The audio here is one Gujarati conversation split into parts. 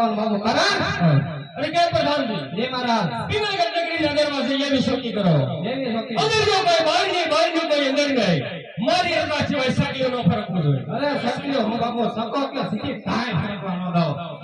બોલાવવાનું બાબુ કારણ અરે કે પ્રધાનજી જય મહારાજ પીનગર નગરી નગરમાં જઈને શોકી કરો દેવી શક્તિ અંદર જો કોઈ બહાર જો કોઈ અંદર ગઈ મારી રજા સિવાય સકલીઓનો ફરક જોઈએ અરે શક્તિઓ હું બાબુ સકો કે શીખી કાંઈ ફરકવા ન દઉં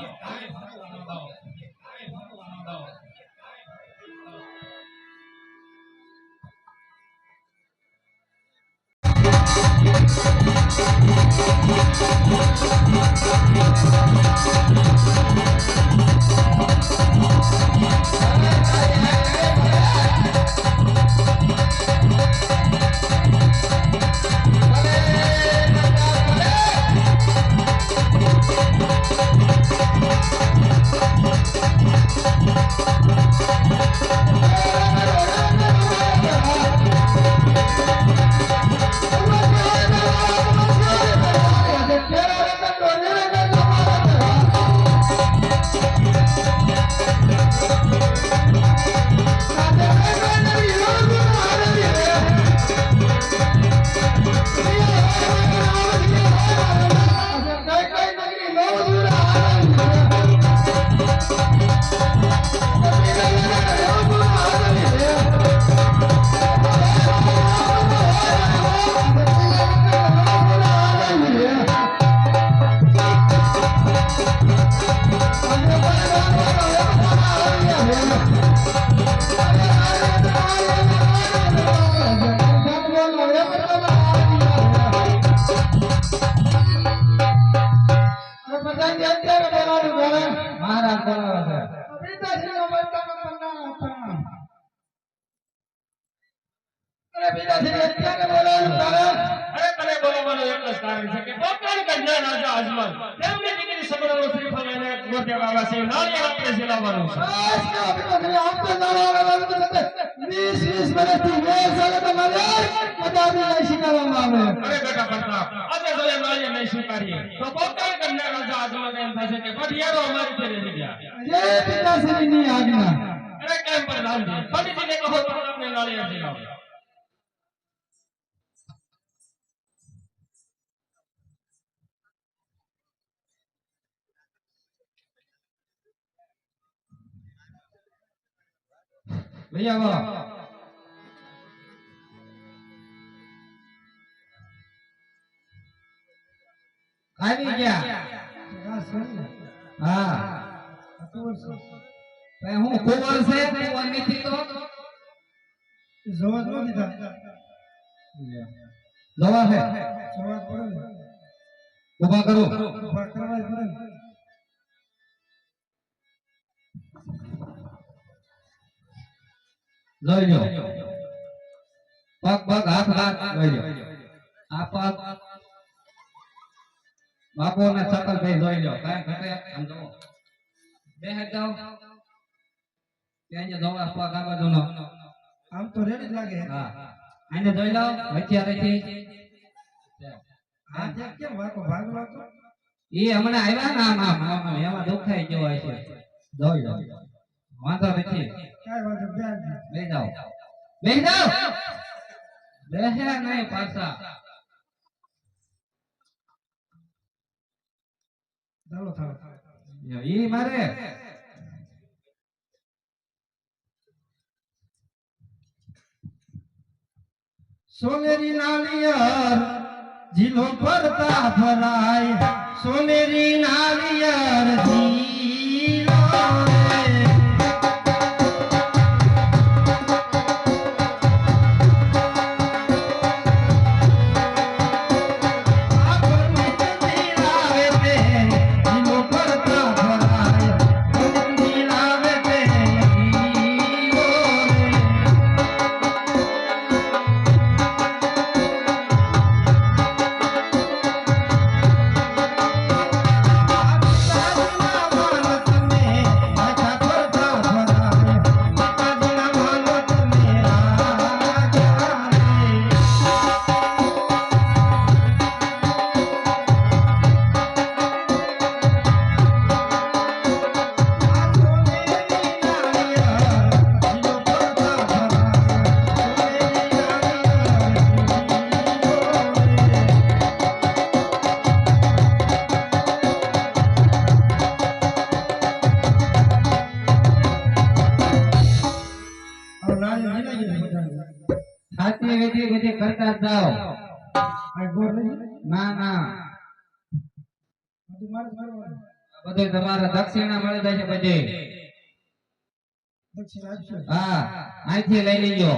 ભૈયા વાહ આવી ગયા હા હું કુંવર છે કુંવર નથી તો જવાબ ન દીધા દવા છે જવાબ પડે ઉભા કરો ઉભા કરવા જ પડે લઈ લો પગ પગ હાથ હાથ લઈ લો આ પગ બાપુ ને ચકલ ભાઈ જોઈ લો કાંઈ ઘટે આમ જો બે હાથ જાઓ ત્યાં જે દવા પગ આ બાજુનો આમ તો રેડી જ લાગે હા આને જોઈ લો વચ્ચે રહેતી આ જે કેમ વાકો ભાગ વાકો ઈ હમણાં આવ્યા ને આમ એમાં દુખાઈ ગયો હોય છે જોઈ લો વાંધો નથી કાઈ વાંધો બે જાઓ બેહી જાઓ બેહે નહીં પાછા ચાલો થાવ ઈ મારે સોનેરી નાળિયેર જીલો ફરતા ફરાય સોનેરી નાળિયેર જીલો લેતા જ જાઓ. આ ગોળ નહીં ના ના બધું મારે જ મારવાનું. બધું તમારે દક્ષિણા મળી જાય છે બધી. દક્ષિણ આપશો. હા અહીંથી લઈ લેજો.